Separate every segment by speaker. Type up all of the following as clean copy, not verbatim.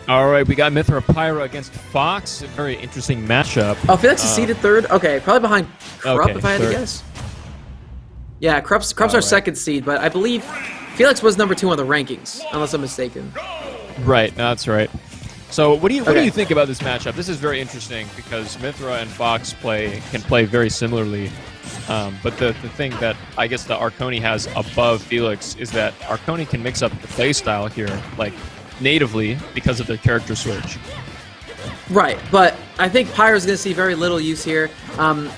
Speaker 1: All right, we got Mythra Pyra against Fox. A very interesting matchup.
Speaker 2: Oh, Felix is seeded third. Okay, probably behind Krupp,
Speaker 1: okay,
Speaker 2: if I had to guess. Yeah, Krupp's our
Speaker 1: right.
Speaker 2: second seed, but I believe Felix was number 2 on the rankings, unless I'm mistaken.
Speaker 1: Right, that's right. So what do you think about this matchup? This is very interesting because Mythra and Fox can play very similarly. But the thing that I guess the Arconi has above Felix is that Arconi can mix up the playstyle here, like natively, because of their character switch.
Speaker 2: Right, but I think Pyra's going to see very little use here,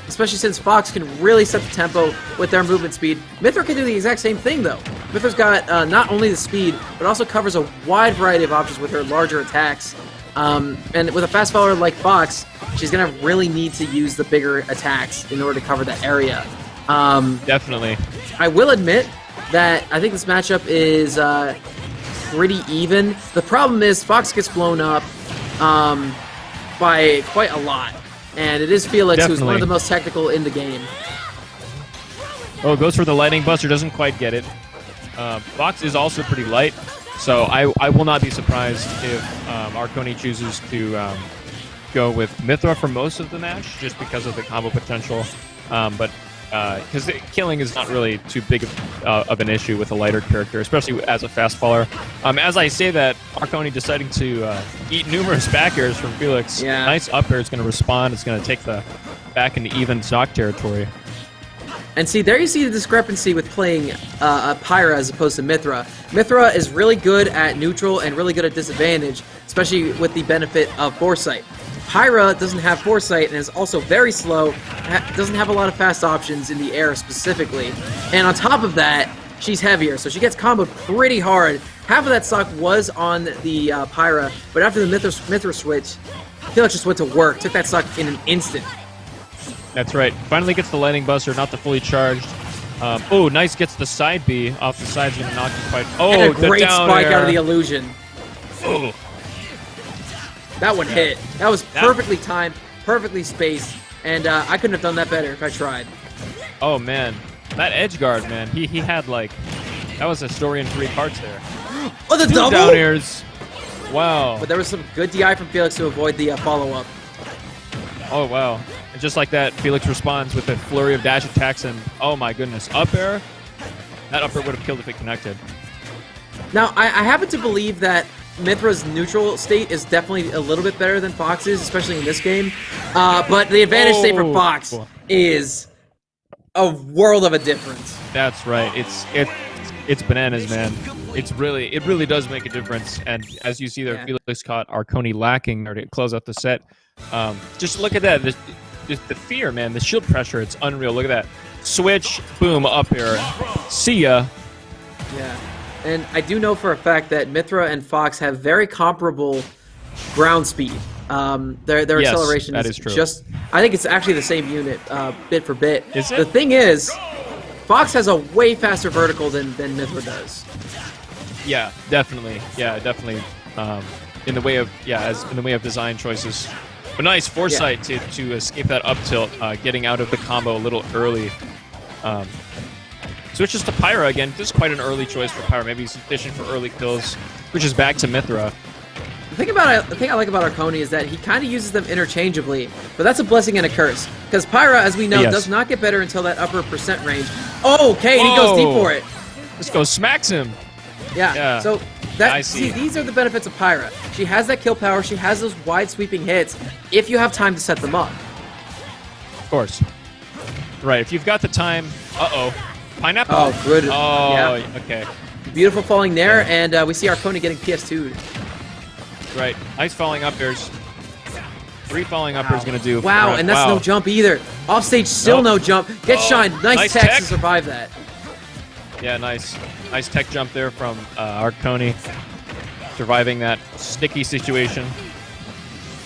Speaker 2: especially since Fox can really set the tempo with their movement speed. Mythra can do the exact same thing, though. Mythra's got not only the speed, but also covers a wide variety of options with her larger attacks. And with a fast follower like Fox, she's going to really need to use the bigger attacks in order to cover that area.
Speaker 1: Definitely.
Speaker 2: I will admit that I think this matchup is pretty even. The problem is Fox gets blown up by quite a lot, and it is Felix who's one of the most technical in the game.
Speaker 1: Oh, goes for the lightning buster, doesn't quite get it. Fox is also pretty light, so I will not be surprised if Arconi chooses to go with Mythra for most of the match, just because of the combo potential. But because killing is not really too big of an issue with a lighter character, especially as a fast faller. As I say that, Arconi deciding to eat numerous back airs from Felix.
Speaker 2: Yeah.
Speaker 1: Nice up air is going to respond. It's going to take the back into even SAK territory.
Speaker 2: And see, there you see the discrepancy with playing Pyra as opposed to Mythra. Mythra is really good at neutral and really good at disadvantage, especially with the benefit of foresight. Pyra doesn't have foresight and is also very slow, doesn't have a lot of fast options in the air specifically. And on top of that, she's heavier, so she gets comboed pretty hard. Half of that stock was on the Pyra, but after the Mythra switch, Felix just went to work, took that stock in an instant.
Speaker 1: That's right. Finally gets the lightning buster, not the fully charged. Oh, nice, gets the side B off the side's gonna knock you quite. Oh,
Speaker 2: and a great spike
Speaker 1: air
Speaker 2: out of the illusion.
Speaker 1: Oh.
Speaker 2: That one hit. That was perfectly timed, perfectly spaced, and I couldn't have done that better if I tried.
Speaker 1: Oh man, that edge guard, man. He had like, that was a story in 3 parts there.
Speaker 2: Oh, the double
Speaker 1: down airs. Wow.
Speaker 2: But there was some good DI from Felix to avoid the follow-up.
Speaker 1: Oh wow. And just like that, Felix responds with a flurry of dash attacks, and oh my goodness, up air. That up air would have killed if it connected.
Speaker 2: Now, I happen to believe that Mythra's neutral state is definitely a little bit better than Fox's, especially in this game. But the advantage state for Fox is a world of a difference.
Speaker 1: That's right. It's bananas, man. It really does make a difference. And as you see there, Felix caught Arconi lacking there to close out the set. Just look at that. The fear, man. The shield pressure. It's unreal. Look at that. Switch, boom, up air. See ya. Yeah.
Speaker 2: And I do know for a fact that Mythra and Fox have very comparable ground speed. Their acceleration
Speaker 1: is true.
Speaker 2: Just, I think it's actually the same unit, bit for bit.
Speaker 1: Is it?
Speaker 2: The thing is, Fox has a way faster vertical than Mythra does.
Speaker 1: Yeah, definitely. Yeah, definitely. In the way of design choices. But nice foresight to escape that up tilt, getting out of the combo a little early. Switches to Pyra again. This is quite an early choice for Pyra. Maybe sufficient for early kills. Switches back to Mythra.
Speaker 2: The thing I like about Arconi is that he kind of uses them interchangeably, but that's a blessing and a curse. Because Pyra, as we know, does not get better until that upper percent range. Oh, okay, and he goes deep for it.
Speaker 1: This goes smacks him.
Speaker 2: Yeah. So see, these are the benefits of Pyra. She has that kill power. She has those wide sweeping hits. If you have time to set them up.
Speaker 1: Of course. Right. If you've got the time. Pineapple.
Speaker 2: Oh, good.
Speaker 1: Oh, yeah. Okay.
Speaker 2: Beautiful falling there, and we see Arconi getting PS2'd.
Speaker 1: Right. Nice falling up airs. 3 falling up airs going to do.
Speaker 2: Wow, and that's no jump either. Offstage, still no jump. Get shine. Nice tech to survive that.
Speaker 1: Yeah, nice. Nice tech jump there from Arconi. Surviving that sticky situation.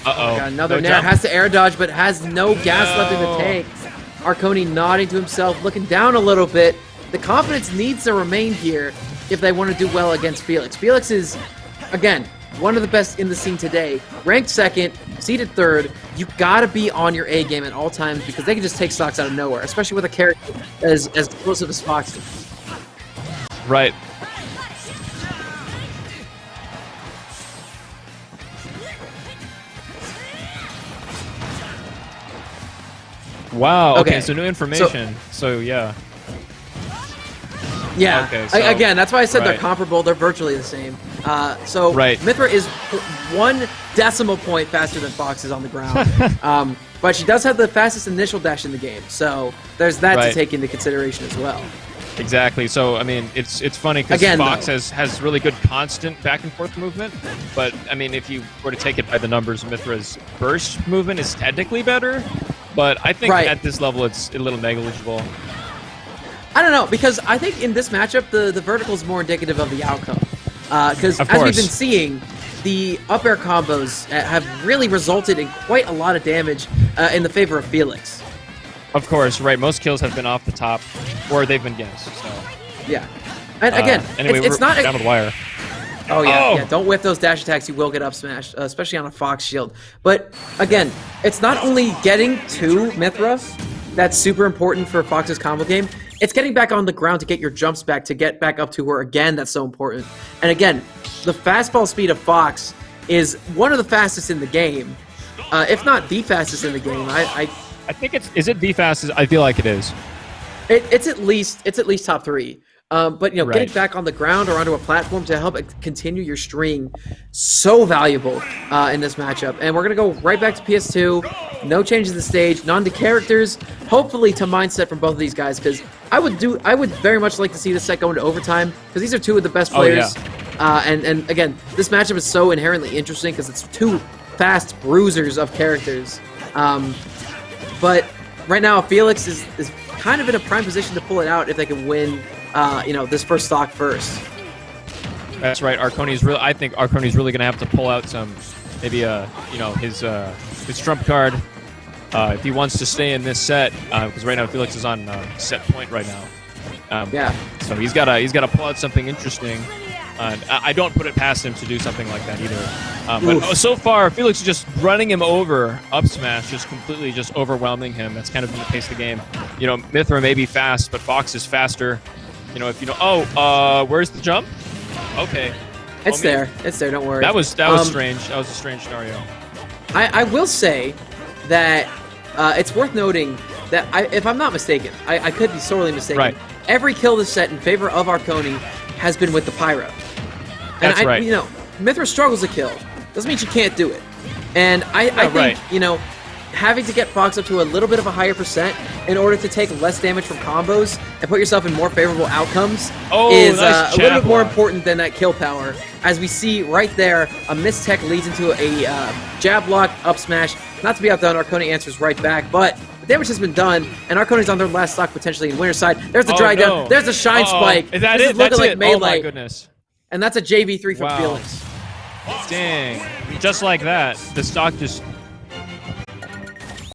Speaker 1: Uh-oh.
Speaker 2: Got another nair. Has to air dodge, but has no gas left in the tank. Arconi nodding to himself, looking down a little bit. The confidence needs to remain here if they want to do well against Felix. Felix is, again, one of the best in the scene today. Ranked 2nd, seeded 3rd. You gotta be on your A game at all times because they can just take stocks out of nowhere, especially with a character as explosive as Fox is.
Speaker 1: Right. Wow. Okay.
Speaker 2: Okay,
Speaker 1: So new information. So yeah.
Speaker 2: Yeah.
Speaker 1: Okay, so,
Speaker 2: Again, that's why I said they're
Speaker 1: right.
Speaker 2: comparable. They're virtually the same. So
Speaker 1: Right.
Speaker 2: Mythra is 1 decimal point faster than Fox is on the ground. But she does have the fastest initial dash in the game. So there's that
Speaker 1: Right.
Speaker 2: to take into consideration as well.
Speaker 1: Exactly. So I mean, it's funny because
Speaker 2: Again,
Speaker 1: Fox
Speaker 2: though.
Speaker 1: has really good constant back and forth movement, but I mean, if you were to take it by the numbers, Mythra's burst movement is technically better, but I think
Speaker 2: Right.
Speaker 1: at this level it's a little negligible.
Speaker 2: I don't know, because I think in this matchup, the vertical is more indicative of the outcome. Because
Speaker 1: Of
Speaker 2: as we've
Speaker 1: course.
Speaker 2: been seeing, the up air combos have really resulted in quite a lot of damage in the favor of Felix.
Speaker 1: Of course, right? Most kills have been off the top, or they've been guessed. So
Speaker 2: Yeah. And again,
Speaker 1: anyway,
Speaker 2: it's
Speaker 1: we're
Speaker 2: not...
Speaker 1: down to the wire.
Speaker 2: Oh, yeah,
Speaker 1: Oh!
Speaker 2: yeah. Don't whiff those dash attacks. You will get up smashed, especially on a Fox shield. But, again, it's not only getting to Mythra that's super important for Fox's combo game. It's getting back on the ground to get your jumps back, to get back up to her again. That's so important. And, again, the fastball speed of Fox is one of the fastest in the game. If not the fastest in the game.
Speaker 1: I think is it the fastest? I feel like it is.
Speaker 2: It's at least top 3. But you know,
Speaker 1: Right.
Speaker 2: getting back on the ground or onto a platform to help continue your string, so valuable in this matchup. And we're gonna go right back to PS2. No changes to the stage, none to characters. Hopefully to mindset from both of these guys, because I would very much like to see this set go into overtime, because these are 2 of the best players. And again, this matchup is so inherently interesting because it's 2 fast bruisers of characters. But right now, Felix is kind of in a prime position to pull it out if they can win, this first stock first.
Speaker 1: That's right. I think Arconi's really gonna have to pull out some, maybe his trump card if he wants to stay in this set. Because right now Felix is on set point right now.
Speaker 2: Yeah.
Speaker 1: So he's gotta pull out something interesting. I don't put it past him to do something like that either. But so far, Felix is just running him over, up smash, just completely just overwhelming him. That's kind of been the pace of the game. You know, Mythra may be fast, but Fox is faster. You know, if you know, where's the jump? Okay.
Speaker 2: It's there. It's there. Don't worry.
Speaker 1: That was strange. That was a strange scenario.
Speaker 2: I will say that it's worth noting that if I'm not mistaken, I could be sorely mistaken.
Speaker 1: Right.
Speaker 2: Every kill this set in favor of Arconi has been with the Pyra. And
Speaker 1: That's right.
Speaker 2: You know, Mythra struggles to kill. Doesn't mean she can't do it. And I think,
Speaker 1: right.
Speaker 2: you know, having to get Fox up to a little bit of a higher percent in order to take less damage from combos and put yourself in more favorable outcomes is
Speaker 1: nice
Speaker 2: a little bit more
Speaker 1: jab
Speaker 2: important than that kill power. As we see right there, a missed tech leads into a jab lock, up smash. Not to be outdone, Arconi answers right back, but the damage has been done, and Arconi's on their last stock potentially in winner's side. There's the drag down. There's the shine spike.
Speaker 1: Is that
Speaker 2: this
Speaker 1: it?
Speaker 2: Is looking
Speaker 1: That's
Speaker 2: like
Speaker 1: it.
Speaker 2: melee.
Speaker 1: Oh my goodness.
Speaker 2: And that's a JV3 from
Speaker 1: Wow.
Speaker 2: Felix.
Speaker 1: Dang. Just like that, the stock just